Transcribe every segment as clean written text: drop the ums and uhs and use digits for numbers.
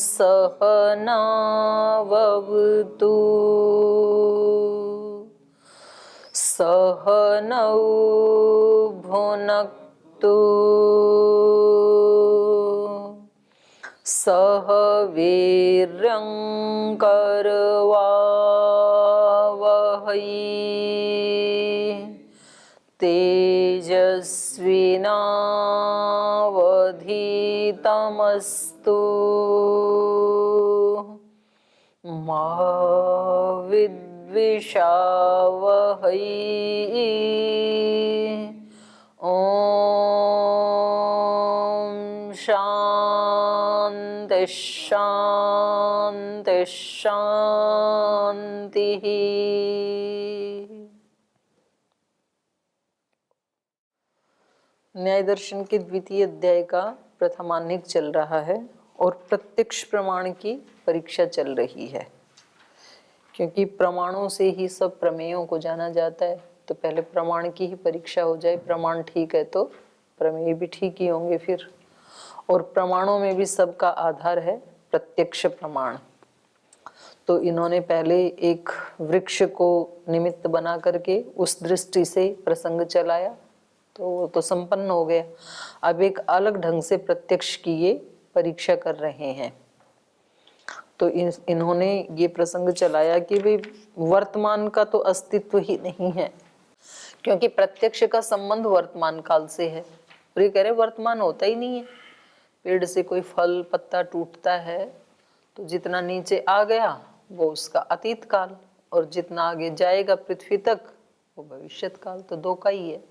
सहनावतु सहनौ भुनक्तु सह वीर्यं करवावहै तेजस्विनावधीतमस्तु मा विद्विषावहै। ओम शांति शांति शांति। न्याय दर्शन के द्वितीय अध्याय का प्रथमान्हिक चल रहा है और प्रत्यक्ष प्रमाण की परीक्षा चल रही है। क्योंकि प्रमाणों से ही सब प्रमेयों को जाना जाता है, तो पहले प्रमाण की ही परीक्षा हो जाए। प्रमाण ठीक है तो प्रमेय भी ठीक ही होंगे फिर। और प्रमाणों में भी सबका आधार है प्रत्यक्ष प्रमाण। तो इन्होंने पहले एक वृक्ष को निमित्त बना करके उस दृष्टि से प्रसंग चलाया, तो वो तो संपन्न हो गया। अब एक अलग ढंग से प्रत्यक्ष की ये परीक्षा कर रहे हैं। तो इन्होंने ये प्रसंग चलाया कि भाई वर्तमान का तो अस्तित्व ही नहीं है, क्योंकि प्रत्यक्ष का संबंध वर्तमान काल से है। और ये कह रहे वर्तमान होता ही नहीं है। पेड़ से कोई फल पत्ता टूटता है तो जितना नीचे आ गया वो उसका अतीत काल, और जितना आगे जाएगा पृथ्वी तक वो भविष्यत काल। तो दो का ही है।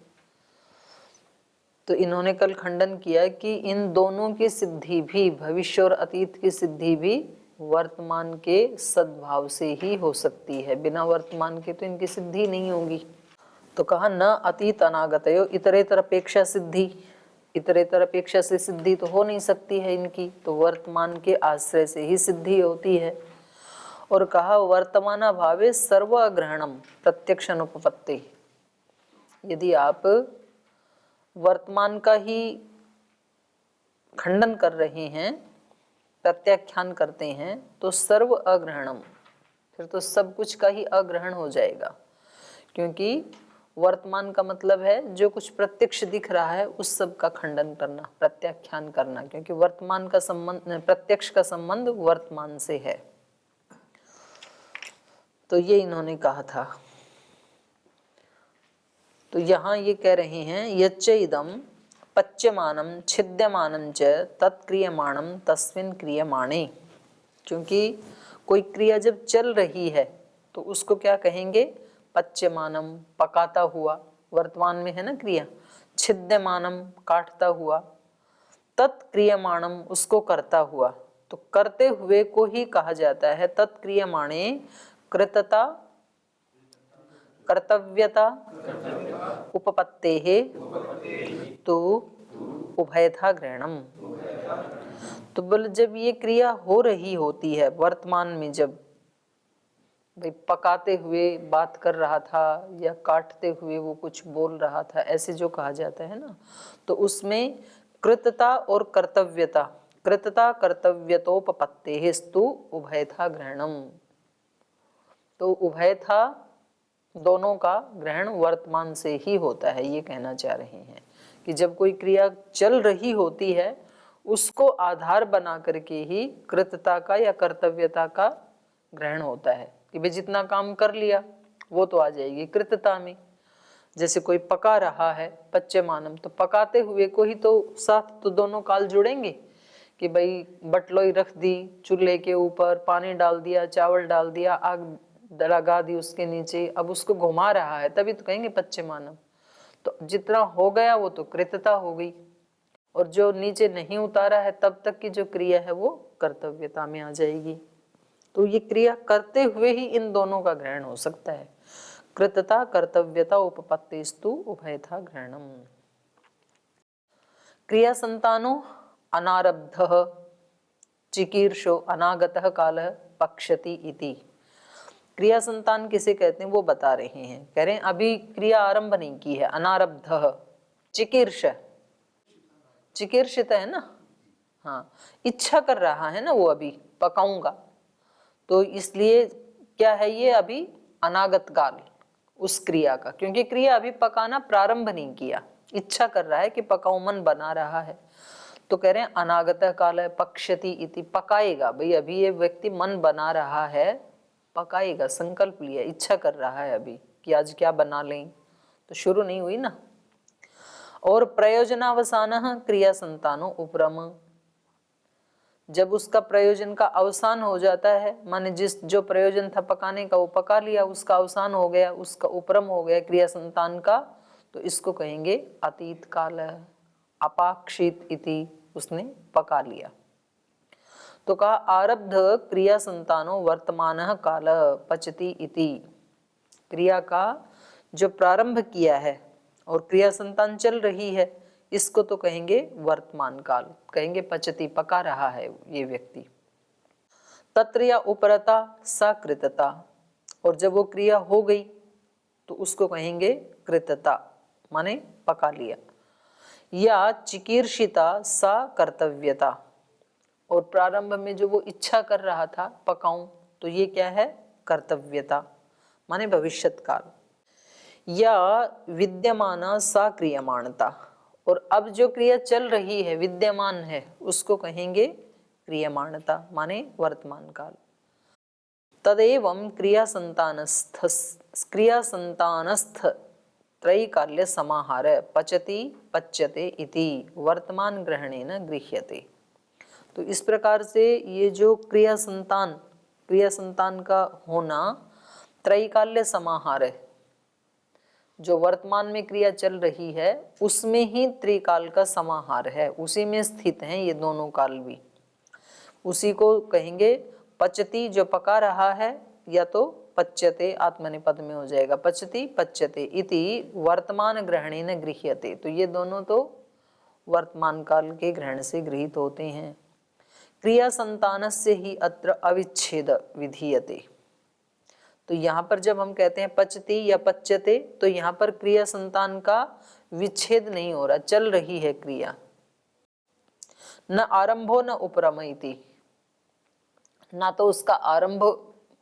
तो इन्होंने कल खंडन किया कि इन दोनों की सिद्धि भी, भविष्य और अतीत की सिद्धि भी वर्तमान के सद्भाव से ही हो सकती है। बिना वर्तमान के तो इनकी सिद्धि नहीं होगी। तो कहा न अतीत अनागतयो इतरेतर अपेक्षा सिद्धि। इतरेतर अपेक्षा से सिद्धि तो हो नहीं सकती है इनकी, तो वर्तमान के आश्रय से ही सिद्धि होती है। और कहा वर्तमाना भावे सर्वग्रहणम प्रत्यक्ष अनुपपत्ति। यदि आप वर्तमान का ही खंडन कर रहे हैं, प्रत्याख्यान करते हैं, तो सर्व अग्रहणम, फिर तो सब कुछ का ही अग्रहण हो जाएगा। क्योंकि वर्तमान का मतलब है जो कुछ प्रत्यक्ष दिख रहा है उस सब का खंडन करना, प्रत्याख्यान करना। क्योंकि वर्तमान का संबंध, प्रत्यक्ष का संबंध वर्तमान से है। तो ये इन्होंने कहा था। तो यहाँ ये कह रहे हैं यच्च इदम पच्यमानम छिद्यमानं च तत्क्रियमाणम तस्मिन् क्रियमाणे। क्योंकि कोई क्रिया जब चल रही है तो उसको क्या कहेंगे? पच्यमानम, पकाता हुआ, वर्तमान में है ना क्रिया। छिद्यमानम, काटता हुआ। तत्क्रियमाणम, उसको करता हुआ। तो करते हुए को ही कहा जाता है तत्क्रियमाणे कृतता, कर्तव्यता, उपपत्तेः तो उभयथा ग्रहणम। तो बोले जब ये क्रिया हो रही होती है वर्तमान में, जब भाई पकाते हुए बात कर रहा था या काटते हुए वो कुछ बोल रहा था, ऐसे जो कहा जाता है ना, तो उसमें कृतता और कर्तव्यता, कृतता कर्तव्यतोपपत्तेस्तु उभयथा ग्रहणम। तो उभयथा, दोनों का ग्रहण वर्तमान से ही होता है। ये कहना चाह रहे हैं कि जब कोई क्रिया चल रही होती है उसको आधार बना करके ही कृतता का या कर्तव्यता का ग्रहण होता है कि भाई जितना काम कर लिया वो तो आ जाएगी कृतता में। जैसे कोई पका रहा है पच्यमानम, तो पकाते हुए को ही तो साथ तो दोनों काल जुड़ेंगे कि भाई बटलोई रख दी चूल्हे के ऊपर, पानी डाल दिया, चावल डाल दिया, आग लगा दी उसके नीचे, अब उसको घुमा रहा है, तभी तो कहेंगे पच्यमानम। तो जितना हो गया वो तो कृतता हो गई, और जो नीचे नहीं उतारा है तब तक की जो क्रिया है वो कर्तव्यता में आ जाएगी। तो ये क्रिया करते हुए ही इन दोनों का ग्रहण हो सकता है। कृतता कर्तव्यता उपपत्तिस्तु उभयथा ग्रहणम। क्रिया संतानो अनारब्धः चिकीर्षो अनागतः कालः पक्षति इति। क्रिया संतान किसे कहते हैं वो बता रहे हैं। कह रहे हैं अभी क्रिया आरंभ नहीं की है, अनारब्धः। चिकीर्ष, चिकीर्षित है ना, हाँ, इच्छा कर रहा है ना वो, अभी पकाऊंगा, तो इसलिए क्या है ये अभी अनागत काल उस क्रिया का, क्योंकि क्रिया अभी पकाना प्रारंभ नहीं किया, इच्छा कर रहा है कि पकाऊं, मन बना रहा है। तो कह रहे हैं अनागत काल है, पक्ष्यति इति, पकाएगा। भाई अभी ये व्यक्ति मन बना रहा है, पकाएगा, संकल्प लिया, इच्छा कर रहा है अभी कि आज क्या बना लें, तो शुरू नहीं हुई ना। और प्रयोजनावसान क्रिया संतानो उपरम, जब उसका प्रयोजन का अवसान हो जाता है, माने जो प्रयोजन था पकाने का वो पका लिया, उसका अवसान हो गया, उसका उपरम हो गया क्रिया संतान का, तो इसको कहेंगे अतीत काल, अपाक्षित इति, उसने पका लिया। तो कहा आरब्ध क्रिया संतानो वर्तमान काल पचति इति, क्रिया का जो प्रारंभ किया है और क्रिया संतान चल रही है, इसको तो कहेंगे वर्तमान काल, कहेंगे पचति, पका रहा है ये व्यक्ति। तत्र या उपरता सा कृतता, और जब वो क्रिया हो गई तो उसको कहेंगे कृतता, माने पका लिया। या चिकीर्षिता सा कर्तव्यता, और प्रारंभ में जो वो इच्छा कर रहा था पकाऊं, तो ये क्या है कर्तव्यता, माने भविष्यत काल। या विद्यमाना सा क्रियमाणता, और अब जो क्रिया चल रही है, विद्यमान है, उसको कहेंगे क्रियमाणता, माने वर्तमान काल। तदेवं क्रिया संतानस्थ त्रैकाल्य समाहार पचति पच्यते इति वर्तमान ग्रहणेन गृह्यते। तो इस प्रकार से ये जो क्रिया संतान का होना त्रैकाल्य समाहार है, जो वर्तमान में क्रिया चल रही है उसमें ही त्रिकाल का समाहार है, उसी में स्थित हैं ये दोनों काल भी। उसी को कहेंगे पचति, जो पका रहा है, या तो पच्यते आत्मनेपद में हो जाएगा, पचति पच्यते इति वर्तमान ग्रहणेन गृह्यते। तो ये दोनों तो वर्तमान काल के ग्रहण से गृहीत होते हैं। क्रिया संतानस्य ही अत्र अविच्छेद विधीयते। तो यहाँ पर जब हम कहते हैं पचति या पच्यते, तो यहाँ पर क्रिया संतान का विच्छेद नहीं हो रहा, चल रही है क्रिया। न आरंभो न उपरम इति, ना तो उसका आरंभ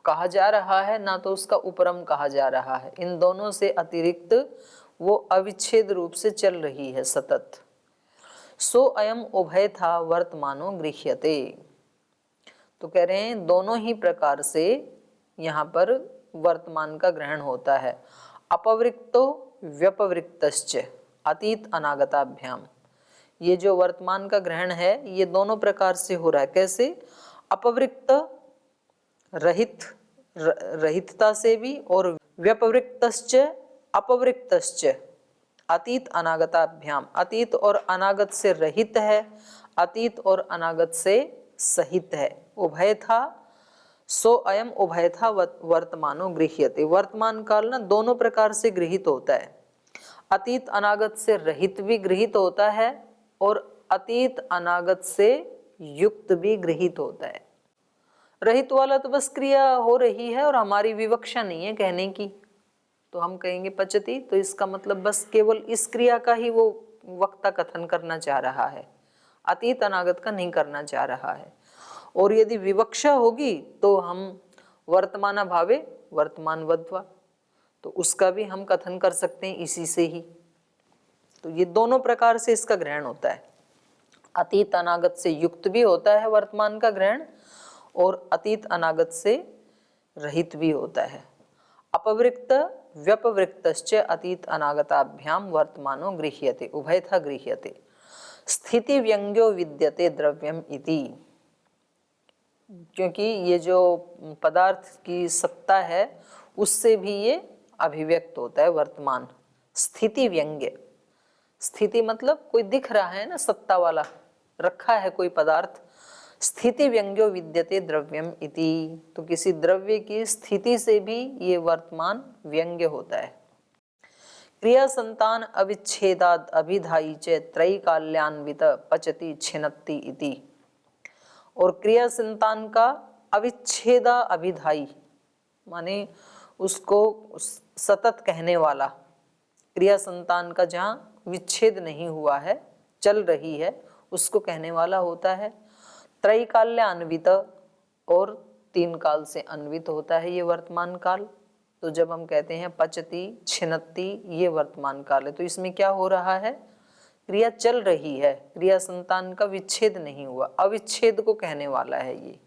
कहा जा रहा है, ना तो उसका उपरम कहा जा रहा है, इन दोनों से अतिरिक्त वो अविच्छेद रूप से चल रही है सतत। सो अयम उभय था वर्तमानो गृह्यते। तो कह रहे हैं दोनों ही प्रकार से यहाँ पर वर्तमान का ग्रहण होता है। अपवृक्तो व्यपवृक्तश्च अतीत अनागताभ्याम, ये जो वर्तमान का ग्रहण है ये दोनों प्रकार से हो रहा है। कैसे? अपवृक्त रहितता से भी, और व्यपवृक्तश्च अपवृक्तश्च अतीत अनागताभ्याम, अतीत और अनागत से रहित है, अतीत और अनागत से सहित है। उभय था सो अयम उभय था वर्तमानो गृह्यते। वर्तमान काल ना दोनों प्रकार से गृहीत होता है, अतीत अनागत से रहित भी गृहीत होता है और अतीत अनागत से युक्त भी गृहीत होता है। रहित वाला तो बस क्रिया हो रही है और हमारी विवक्षा नहीं है कहने की, तो हम कहेंगे पचति, तो इसका मतलब बस केवल इस क्रिया का ही वो वक्ता कथन करना चाह रहा है, अतीत अनागत का नहीं करना चाह रहा है। और यदि विवक्षा होगी तो हम वर्तमान भावे वर्तमान वद्वा, तो उसका भी हम कथन कर सकते हैं इसी से ही। तो ये दोनों प्रकार से इसका ग्रहण होता है, अतीत अनागत से युक्त भी होता है वर्तमान का ग्रहण, और अतीत अनागत से रहित भी होता है। अपवृक्त व्यपवृक्तश्च अतीत अनागताभ्याम वर्तमानो गृह्यते, उभयथा गृह्यते। स्थिति व्यंग्यो विद्यते द्रव्यम इति, क्योंकि ये जो पदार्थ की सत्ता है उससे भी ये अभिव्यक्त होता है वर्तमान। स्थिति व्यंग्य, स्थिति मतलब कोई दिख रहा है ना, सत्ता वाला रखा है कोई पदार्थ। स्थिति व्यंग्यो विद्यते द्रव्यम इति, तो किसी द्रव्य की स्थिति से भी ये वर्तमान व्यंग्य होता है। क्रिया संतान अविच्छेदाद अभिधायी च त्रैकाल्यान्वित पचति छिन्नति इति, और क्रिया संतान का अविच्छेदा अभिधायी माने उसको सतत कहने वाला, क्रिया संतान का जहाँ विच्छेद नहीं हुआ है, चल रही है, उसको कहने वाला होता है। त्रैकाल्य अन्वित, और 3 काल से अन्वित होता है ये वर्तमान काल। तो जब हम कहते हैं पचती, छिनत्ती, ये वर्तमान काल है। तो इसमें क्या हो रहा है, क्रिया चल रही है, क्रिया संतान का विच्छेद नहीं हुआ, अविच्छेद को कहने वाला है ये।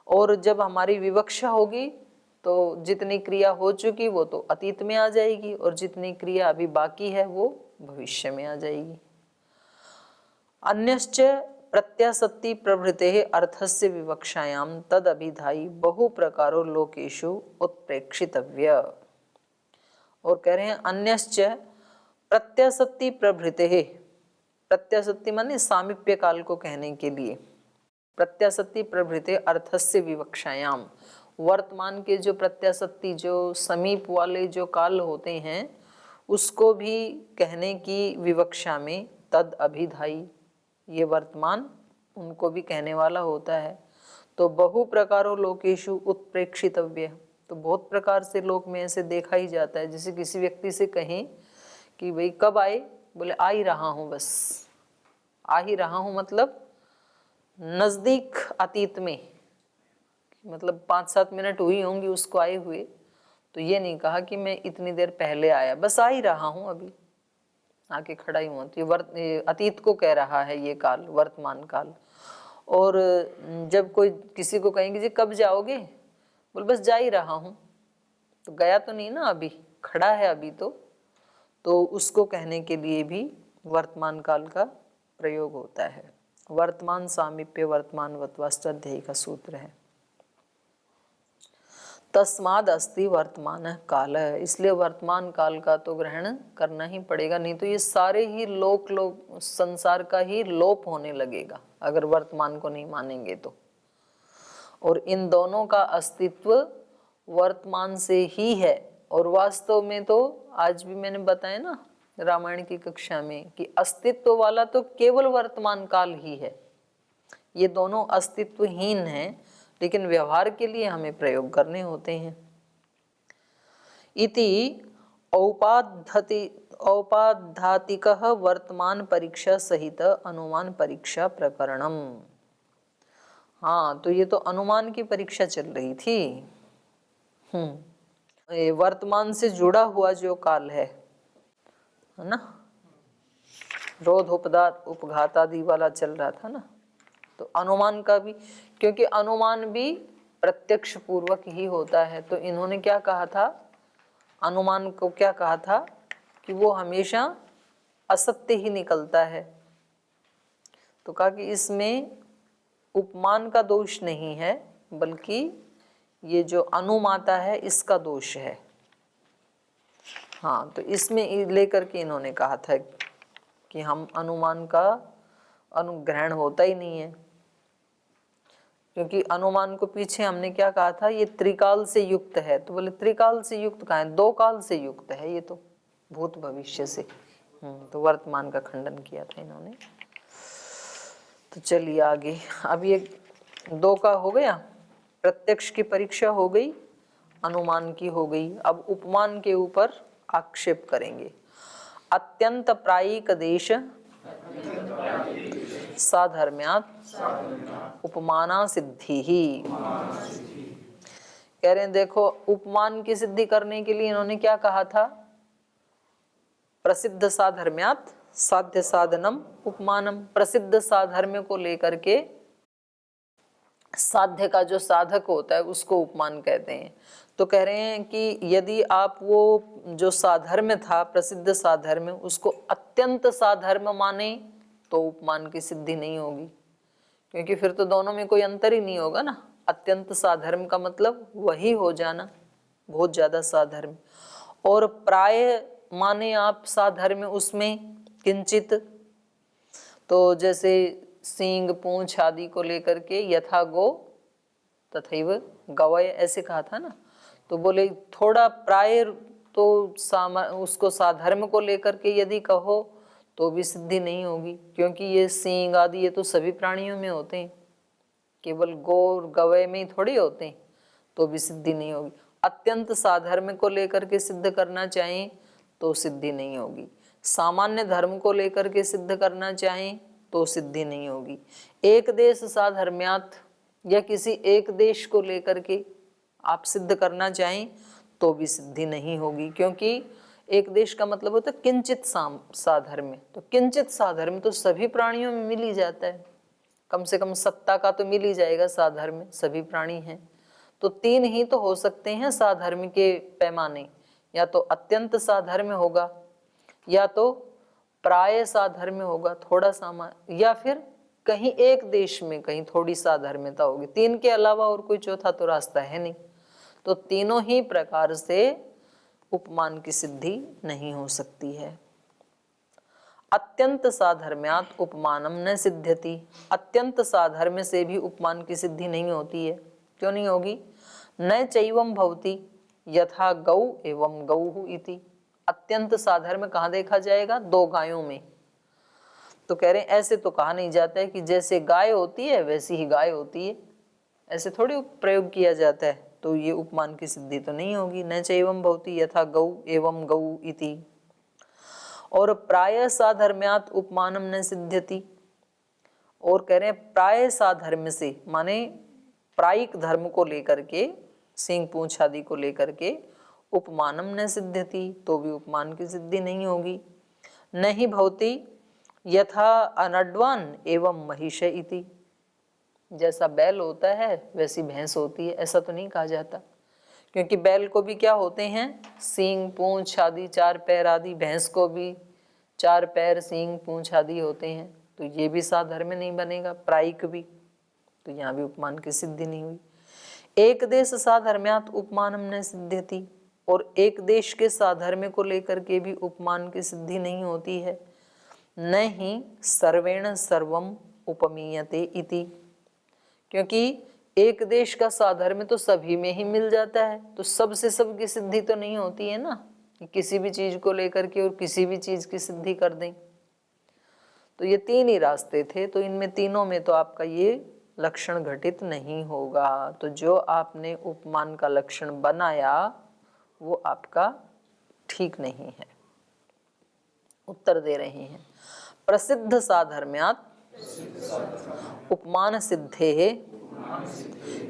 और जब हमारी विवक्षा होगी तो जितनी क्रिया हो चुकी वो तो अतीत में आ जाएगी, और जितनी क्रिया अभी बाकी है वो भविष्य में आ जाएगी। अन्यश्च प्रत्यासत्ति प्रभृते अर्थस्य विवक्षायाम तद अभिधायी बहु प्रकारो लोकेषु उत्प्रेक्षितव्य। और कह रहे हैं अन्यश्च प्रत्यासत्ति प्रभृते, प्रत्यासत्ति माने सामीप्य काल को कहने के लिए, प्रत्यासत्ति प्रभृते अर्थस्य विवक्षायाम, वर्तमान के जो प्रत्यासत्ति जो समीप वाले जो काल होते हैं उसको भी कहने की विवक्षा में तद अभिधायी, ये वर्तमान उनको भी कहने वाला होता है। तो बहु प्रकारों लोकेषु उत्प्रेक्षितव्य, तो बहुत प्रकार से लोक में ऐसे देखा ही जाता है। जैसे किसी व्यक्ति से कहें कि भाई कब आए, बोले आ ही रहा हूँ, बस आ ही रहा हूँ, मतलब नजदीक अतीत में, मतलब 5-7 मिनट हुई होंगी उसको आए हुए। तो ये नहीं कहा कि मैं इतनी देर पहले आया, बस आ ही रहा हूँ, अभी आके खड़ा ही हुआ। तो ये अतीत को कह रहा है ये काल, वर्तमान काल। और जब कोई किसी को कहेंगे जी कब जाओगे, बोल बस जा ही रहा हूँ, तो गया तो नहीं ना, अभी खड़ा है अभी तो उसको कहने के लिए भी वर्तमान काल का प्रयोग होता है। वर्तमान सामीप्य वर्तमानवत्वाश्च अध्याय का सूत्र है। तस्माद अस्ति वर्तमान काल, इसलिए वर्तमान काल का तो ग्रहण करना ही पड़ेगा, नहीं तो ये सारे ही लोक संसार का ही लोप होने लगेगा अगर वर्तमान को नहीं मानेंगे तो। और इन दोनों का अस्तित्व वर्तमान से ही है। और वास्तव में तो आज भी मैंने बताया ना रामायण की कक्षा में कि अस्तित्व वाला तो केवल वर्तमान काल ही है। ये दोनों अस्तित्वहीन हैं, लेकिन व्यवहार के लिए हमें प्रयोग करने होते हैं। इति औपाधातिकः वर्तमान परीक्षा सहित अनुमान परीक्षा प्रकरणम। हाँ, तो ये तो अनुमान की परीक्षा चल रही थी। ये वर्तमान से जुड़ा हुआ जो काल है ना, रोध उपघात आदि वाला चल रहा था ना, तो अनुमान का भी, क्योंकि अनुमान भी प्रत्यक्ष पूर्वक ही होता है। तो इन्होंने क्या कहा था, अनुमान को क्या कहा था कि वो हमेशा असत्य ही निकलता है। तो कहा कि इसमें उपमान का दोष नहीं है, बल्कि ये जो अनुमाता है इसका दोष है। हाँ, तो इसमें लेकर के इन्होंने कहा था कि हम अनुमान का अनुग्रहण होता ही नहीं है, क्योंकि अनुमान को पीछे हमने क्या कहा था, ये त्रिकाल से युक्त है। तो बोले त्रिकाल से युक्त कहाँ है, 2 काल से युक्त है ये तो, भूत भविष्य से। तो वर्तमान का खंडन किया था इन्होंने। तो चलिए आगे, अब ये 2 का हो गया, प्रत्यक्ष की परीक्षा हो गई, अनुमान की हो गई। अब उपमान के ऊपर आक्षेप करेंगे। अत्यंत प्रायिक देश साधर्म्यात् उपमाना सिद्धि ही। कह रहे हैं देखो, उपमान की सिद्धि करने के लिए इन्होंने क्या कहा था, प्रसिद्ध साधर्म्यात् साध्य साधनम उपमानम। प्रसिद्ध साधर्म्य को लेकर के साध्य का जो साधक होता है उसको उपमान कहते हैं। तो कह रहे हैं कि यदि आप वो जो साधर्म्य था, प्रसिद्ध साधर्म्य, उसको अत्यंत साधर्म्य माने तो उपमान की सिद्धि नहीं होगी, क्योंकि फिर तो दोनों में कोई अंतर ही नहीं होगा ना। अत्यंत साधर्म्य का मतलब वही हो जाना, बहुत ज्यादा साधर्म्य। और प्राय माने आप साधर्म्य उसमें किंचित, तो जैसे सींग पूंछ आदि को लेकर के यथा गो तथैव गवय ऐसे कहा था ना। तो बोले थोड़ा प्राय तो उसको साधर्म्य को लेकर के यदि कहो तो भी सिद्धि नहीं होगी, क्योंकि ये सींग आदि ये तो सभी प्राणियों में होते हैं, केवल गो और गवय में ही थोड़ी होते हैं, तो भी सिद्धि नहीं होगी। अत्यंत साधर्म्य को लेकर के सिद्ध करना चाहें तो सिद्धि नहीं होगी, सामान्य धर्म को लेकर के सिद्ध करना चाहें तो सिद्धि नहीं होगी। एक देश साधर्म्यात, या किसी एक देश को लेकर के आप सिद्ध करना चाहें तो भी सिद्धि नहीं होगी, क्योंकि एक देश का मतलब होता है किंचित साधर्म्य। तो किंचित साधर्म्य तो सभी प्राणियों में मिल ही जाता है, कम से कम सत्ता का तो मिल ही जाएगा साधर्म्य, सभी प्राणी हैं। तो तीन ही तो हो सकते हैं साधर्म्य के पैमाने, या तो अत्यंत साधर्म्य होगा, या तो प्राय साधर्म्य होगा थोड़ा सा, या फिर कहीं एक देश में कहीं थोड़ी साधर्म्यता होगी। तीन के अलावा और कोई चौथा तो रास्ता है नहीं। तो तीनों ही प्रकार से उपमान की सिद्धि नहीं हो सकती है। अत्यंत साधर्म्यात उपमानम न सिद्ध्यति, अत्यंत साधर्म्य से भी उपमान की सिद्धि नहीं होती है। क्यों नहीं होगी? न चैवम भवति यथा गौ एवं गौः इति। अत्यंत साधर्म्य कहाँ देखा जाएगा? दो गायों में। तो कह रहे हैं ऐसे तो कहा नहीं जाता है कि जैसे गाय होती है वैसी ही गाय होती है, ऐसे थोड़ी प्रयोग किया जाता है। तो ये उपमान की सिद्धि तो नहीं होगी। न चैवम भवति यथा गौ एवं गौ इति। और प्राय साधर्म्यात उपमानम न सिद्ध्यति, और कह रहे हैं प्राय साधर्म्य से माने प्रायिक धर्म को लेकर के, सींग पूंछ आदि को लेकर के उपमानम न सिद्ध्यति, तो भी उपमान की सिद्धि नहीं होगी। नहीं भवति यथा अनड्वान एवं महिष इति, जैसा बैल होता है वैसी भैंस होती है, ऐसा तो नहीं कहा जाता, क्योंकि बैल को भी क्या होते हैं? सींग पूंछ आदि, चार पैर आदि। भैंस को भी चार पैर सींग पूंछ आदि होते हैं। तो ये भी साधर्म्य नहीं बनेगा, प्रायिक भी। तो यहाँ भी उपमान की सिद्धि नहीं हुई। एक देश साधर्म्यात उपमानम न सिद्ध्यति, और एक देश के साधर्म्य को लेकर के भी उपमान की सिद्धि नहीं होती है। न ही सर्वेण सर्वम उपमीयते इति, क्योंकि एक देश का साधर्म्य तो सभी में ही मिल जाता है, तो सबसे सब की सिद्धि तो नहीं होती है ना, कि किसी भी चीज को लेकर के और किसी भी चीज की सिद्धि कर दें। तो ये तीन ही रास्ते थे, तो इनमें तीनों में तो आपका ये लक्षण घटित नहीं होगा। तो जो आपने उपमान का लक्षण बनाया वो आपका ठीक नहीं है। उत्तर दे रहे हैं, प्रसिद्ध साधर्म्यात उपमान सिद्धे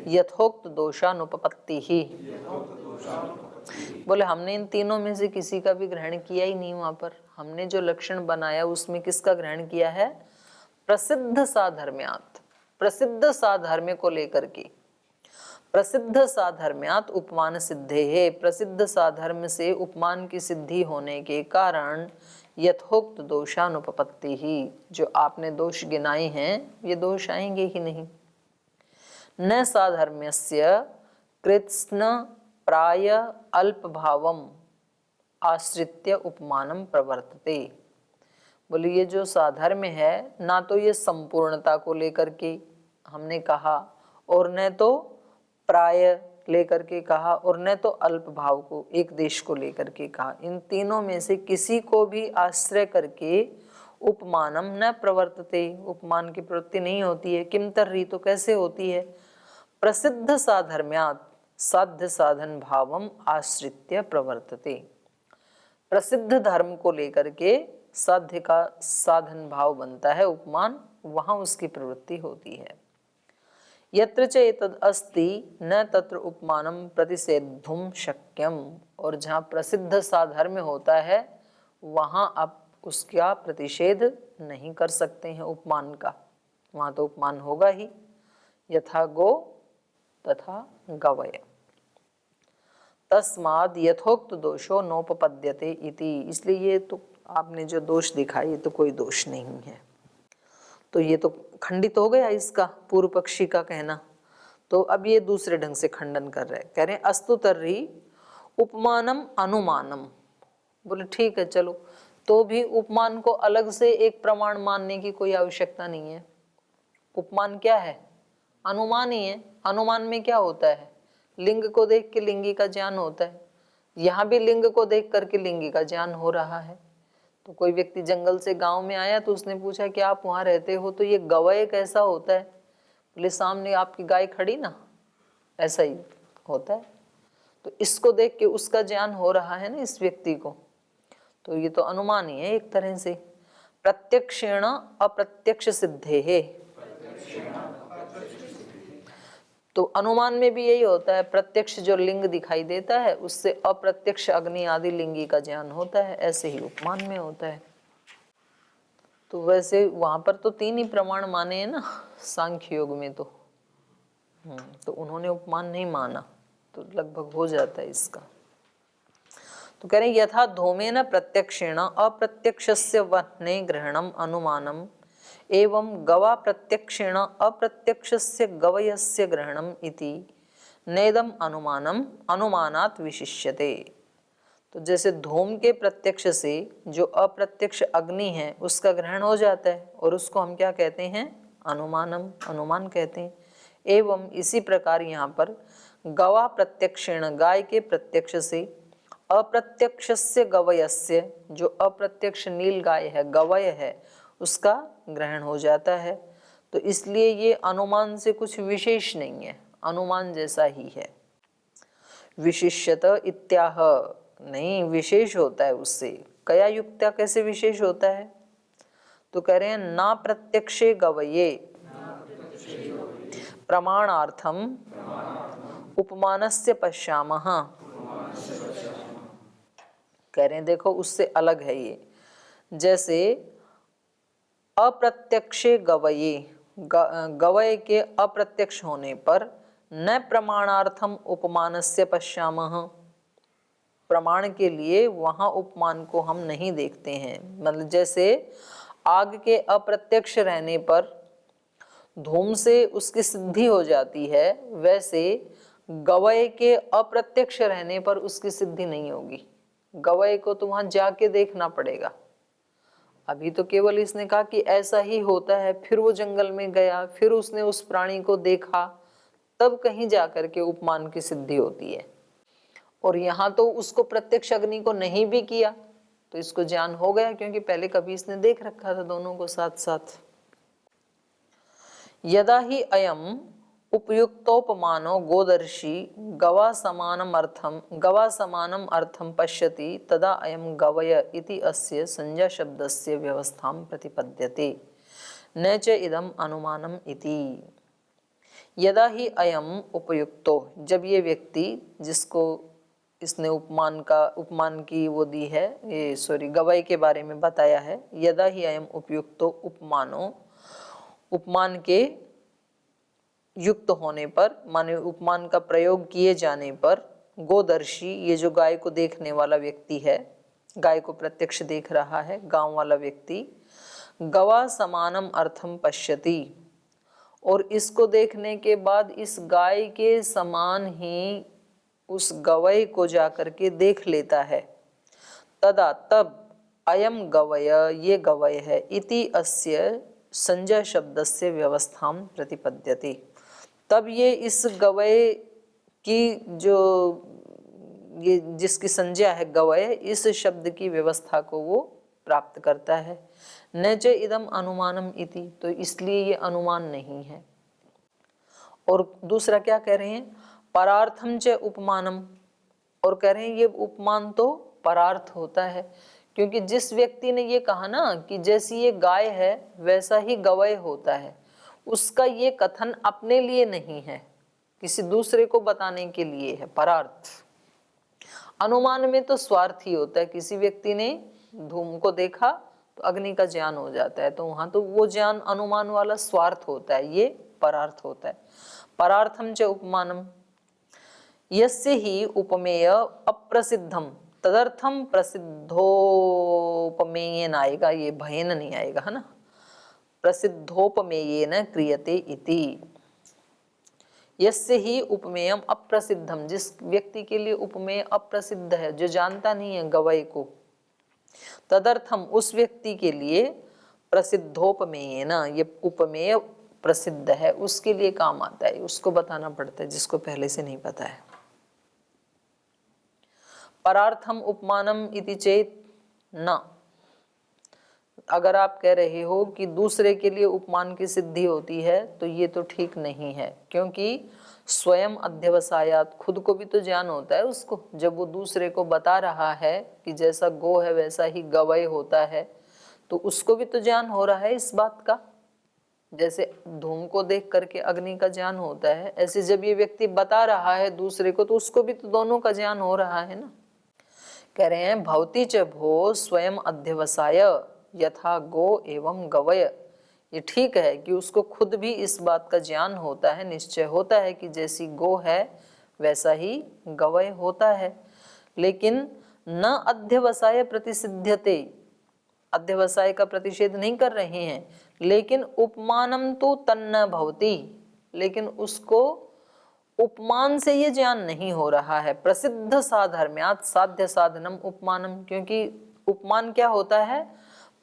यथोक्त दोषानुपपत्ति ही। बोले हमने इन तीनों में से किसी का भी ग्रहण किया ही नहीं। वहां पर हमने जो लक्षण बनाया उसमें किसका ग्रहण किया है? प्रसिद्ध साधर्म्यात, प्रसिद्ध साधर्म्य को लेकर के। प्रसिद्ध साधर्म्यात उपमान सिद्धे है, प्रसिद्ध साधर्म्य से उपमान की सिद्धि होने के कारण यथोक्त दोषानुपपत्ति ही, जो आपने दोष गिनाए हैं ये दोष आएंगे ही नहीं। न साधर्म्यस्य कृत्स्न प्राय अल्प भावम आश्रित्य उपमानम प्रवर्तते। बोले ये जो साधर्म्य है, ना तो ये संपूर्णता को लेकर के हमने कहा, और न तो प्राय लेकर के कहा, और न तो अल्प भाव को, एक देश को लेकर के कहा। इन तीनों में से किसी को भी आश्रय करके उपमानम न प्रवर्तते, उपमान की प्रवृत्ति नहीं होती है। किम तर्हि, तो कैसे होती है? प्रसिद्ध साधर्म्यात साध्य साधन भावम आश्रित्य प्रवर्तते। प्रसिद्ध धर्म को लेकर के साध्य का साधन भाव बनता है उपमान, वहां उसकी प्रवृत्ति होती है। यत्र च एतद् अस्ति न तत्र उपमानम प्रतिषेद्धुम शक्यम, और जहाँ प्रसिद्ध साधर्म्य होता है वहाँ आप उसका प्रतिषेध नहीं कर सकते हैं उपमान का, वहाँ तो उपमान होगा ही। यथा गो तथा गवय, तस्माद यथोक्त दोषो नोपपद्यते इति। इसलिए ये तो आपने जो दोष दिखाई ये तो कोई दोष नहीं है। तो ये तो खंडित हो गया इसका पूर्व पक्षी का कहना। तो अब ये दूसरे ढंग से खंडन कर रहे हैं, कह रहे हैं अस्तु तर्हि उपमानम अनुमानम। बोले ठीक है चलो, तो भी उपमान को अलग से एक प्रमाण मानने की कोई आवश्यकता नहीं है। उपमान क्या है? अनुमान ही है। अनुमान में क्या होता है? लिंग को देख के लिंगी का ज्ञान होता है। यहाँ भी लिंग को देख करके लिंगी का ज्ञान हो रहा है। तो कोई व्यक्ति जंगल से गांव में आया तो उसने पूछा कि आप वहां रहते हो तो ये गवय कैसा होता है? बोले सामने आपकी गाय खड़ी ना, ऐसा ही होता है। तो इसको देख के उसका ज्ञान हो रहा है ना इस व्यक्ति को, तो ये तो अनुमान ही है एक तरह से। प्रत्यक्षेण अप्रत्यक्ष सिद्धेः। तो अनुमान में भी यही होता है, प्रत्यक्ष जो लिंग दिखाई देता है उससे अप्रत्यक्ष अग्नि आदि लिंगी का ज्ञान होता है, ऐसे ही उपमान में होता है। तो वैसे वहां पर तो 3 ही प्रमाण माने हैं ना सांख्य योग में तो उन्होंने उपमान नहीं माना, तो लगभग हो जाता है इसका। तो कह रहे हैं यथा धूमेन प्रत्यक्षेण अप्रत्यक्षस्य वह्ने ग्रहणम अनुमानम एवं गवा प्रत्यक्षेण अप्रत्यक्षस्य गवयस्य ग्रहणम इति नेदम अनुमानम अनुमानात् विशिष्यते। तो जैसे धूम के प्रत्यक्ष से जो अप्रत्यक्ष अग्नि है उसका ग्रहण हो जाता है और उसको हम क्या कहते हैं, अनुमानम, अनुमान कहते हैं। एवं इसी प्रकार यहाँ पर गवा प्रत्यक्षेण गाय के प्रत्यक्ष से अप्रत्यक्षस्य गवयस्य जो अप्रत्यक्ष नील गाय है गवय है उसका ग्रहण हो जाता है। तो इसलिए ये अनुमान से कुछ विशेष नहीं है, अनुमान जैसा ही है। विशिष्यत इत्याह नहीं, विशेष होता है उससे। कया युक्त्या कैसे विशेष होता है, तो कह रहे हैं ना प्रत्यक्षे गवये प्रमाणार्थम उपमानस्य पश्यामः। कह रहे हैं देखो उससे अलग है ये। जैसे अप्रत्यक्षे गवये, गवय के अप्रत्यक्ष होने पर न प्रमाणार्थम उपमानस्य पश्यामः, प्रमाण के लिए वहां उपमान को हम नहीं देखते हैं। मतलब जैसे आग के अप्रत्यक्ष रहने पर धूम से उसकी सिद्धि हो जाती है, वैसे गवय के अप्रत्यक्ष रहने पर उसकी सिद्धि नहीं होगी। गवय को तो वहां जाके देखना पड़ेगा। अभी तो केवल इसने कहा कि ऐसा ही होता है, फिर वो जंगल में गया, फिर उसने उस प्राणी को देखा, तब कहीं जाकर के उपमान की सिद्धि होती है। और यहाँ तो उसको प्रत्यक्ष अग्नि को नहीं भी किया तो इसको ज्ञान हो गया, क्योंकि पहले कभी इसने देख रखा था दोनों को साथ साथ। यदा ही अयम उपयुक्तोपमानो गोदर्शी गवा समानम अर्थम पश्यति तदा अयम गवय इति अस्य संज्ञा शब्दस्य व्यवस्थां प्रतिपद्यते न च इदम अनुमानम इति। यदा ही अयम उपयुक्तो, जब ये व्यक्ति जिसको इसने उपमान की वो दी है, ये गवय के बारे में बताया है, यदा ही अयम उपयुक्तो उपमानो, उपमान के युक्त होने पर, माने उपमान का प्रयोग किए जाने पर, गोदर्शी ये जो गाय को देखने वाला व्यक्ति है, गाय को प्रत्यक्ष देख रहा है गांव वाला व्यक्ति, गवा समानम अर्थम पश्यति, और इसको देखने के बाद इस गाय के समान ही उस गवय को जाकर के देख लेता है। तदा तब अयम गवय, ये गवय है, इति अस्य संज्ञा शब्दस्य व्यवस्थां प्रतिपद्यते, तब ये इस गवय की जो ये जिसकी संज्ञा है गवय, इस शब्द की व्यवस्था को वो प्राप्त करता है। न च इदम अनुमानम इति, तो इसलिए ये अनुमान नहीं है। और दूसरा क्या कह रहे हैं, परार्थम च उपमानम, और कह रहे हैं ये उपमान तो परार्थ होता है, क्योंकि जिस व्यक्ति ने ये कहा ना कि जैसी ये गाय है वैसा ही गवय होता है, उसका ये कथन अपने लिए नहीं है, किसी दूसरे को बताने के लिए है, परार्थ। अनुमान में तो स्वार्थ ही होता है, किसी व्यक्ति ने धूम को देखा तो अग्नि का ज्ञान हो जाता है, तो वहां तो वो ज्ञान अनुमान वाला स्वार्थ होता है, ये परार्थ होता है। परार्थम च उपमानम यस्य ही उपमेय अप्रसिद्धम तदर्थम प्रसिद्धोपमेयेन आएगा, ये भयेन नहीं आएगा, है ना, प्रसिद्धोपमेयेन क्रियते इति। यस्य ही उपमेयम अप्रसिद्धम, जिस व्यक्ति के लिए उपमेय अप्रसिद्ध है, जो जानता नहीं है गवय को, तदर्थम उस व्यक्ति के लिए प्रसिद्धोपमेयेन, ये उपमेय प्रसिद्ध है उसके लिए काम आता है, उसको बताना पड़ता है जिसको पहले से नहीं पता है। परार्थम उपमानम इति चेत न, अगर आप कह रहे हो कि दूसरे के लिए उपमान की सिद्धि होती है तो ये तो ठीक नहीं है, क्योंकि स्वयं अध्यवसायात, खुद को भी तो ज्ञान होता है उसको, जब वो दूसरे को बता रहा है कि जैसा गो है वैसा ही गवय होता है, तो उसको भी तो ज्ञान हो रहा है इस बात का। जैसे धूम को देख करके अग्नि का ज्ञान होता है, ऐसे जब ये व्यक्ति बता रहा है दूसरे को तो उसको भी तो दोनों का ज्ञान हो रहा है ना। कह रहे हैं भवती च भो स्वयं अध्यवसाय यथा गो एवं गवय। ये ठीक है कि उसको खुद भी इस बात का ज्ञान होता है, निश्चय होता है कि जैसी गो है वैसा ही गवय होता है, लेकिन न अध्यवसाय प्रतिसिध्यते, अध्यवसाय का प्रतिषेध नहीं कर रहे हैं, लेकिन उपमानम तो तन्न भवती, लेकिन उसको उपमान से ये ज्ञान नहीं हो रहा है। प्रसिद्ध साधर्म्यात् साध्य साधनम उपमानम, क्योंकि उपमान क्या होता है,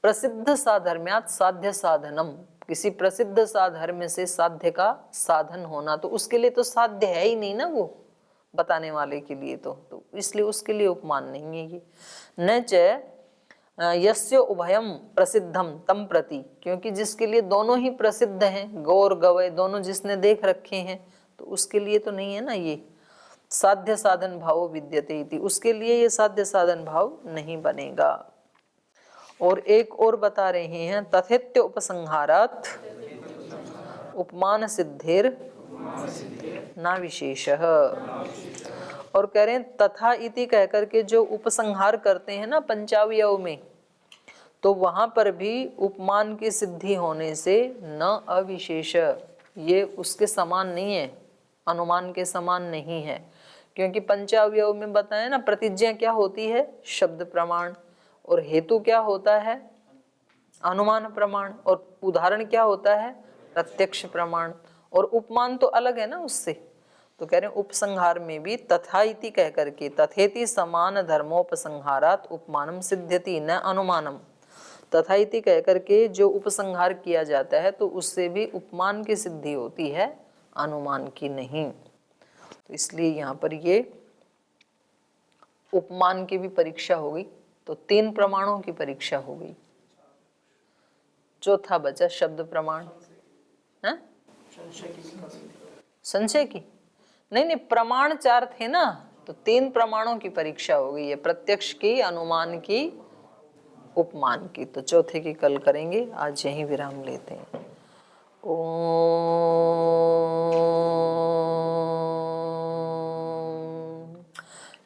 प्रसिद्ध साधर्म्यात् साध्य साधनम, किसी प्रसिद्ध साधर्म्य से साध्य का साधन होना, तो उसके लिए तो साध्य है ही नहीं ना वो बताने वाले के लिए, तो इसलिए उसके लिए उपमान नहीं है ये। न च यस्य उभयम प्रसिद्धम तम प्रति, क्योंकि जिसके लिए दोनों ही प्रसिद्ध हैं, गौ और गवय दोनों जिसने देख रखे हैं, तो उसके लिए तो नहीं है ना ये साध्य साधन भाव विद्यते इति, उसके लिए ये साध्य साधन भाव नहीं बनेगा। और एक और बता रहे हैं तथेत्य उपसंहारात् उपमान सिद्धिर ना विशेषः। और कह रहे हैं तथा इति कह करके जो उपसंहार करते हैं ना पंचावयव में, तो वहां पर भी उपमान की सिद्धि होने से न अविशेष, ये उसके समान नहीं है, अनुमान के समान नहीं है। क्योंकि पंचावयव में बताया ना प्रतिज्ञा क्या होती है, शब्द प्रमाण, और हेतु क्या होता है, अनुमान प्रमाण, और उदाहरण क्या होता है, प्रत्यक्ष प्रमाण। और उपमान तो अलग है ना उससे। तो कह रहे हैं उपसंहार में भी तथा इति कह करके तथेति समान धर्मोपसंहारात उपमानम सिद्ध्यति न अनुमानम, तथा इति कह करके जो उपसंहार किया जाता है तो उससे भी उपमान की सिद्धि होती है, अनुमान की नहीं। तो इसलिए यहाँ पर ये उपमान की भी परीक्षा हो गई, तो 3 प्रमाणों की परीक्षा हो गई। चौथा बचा शब्द प्रमाण है, संशय की नहीं, प्रमाण 4 थे ना, तो 3 प्रमाणों की परीक्षा हो गई है, प्रत्यक्ष की, अनुमान की, उपमान की। तो चौथे की कल करेंगे, आज यहीं विराम लेते हैं। ओम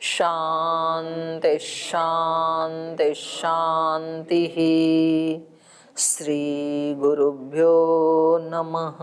शांति शांति शांति। श्री गुरुभ्यो नमः।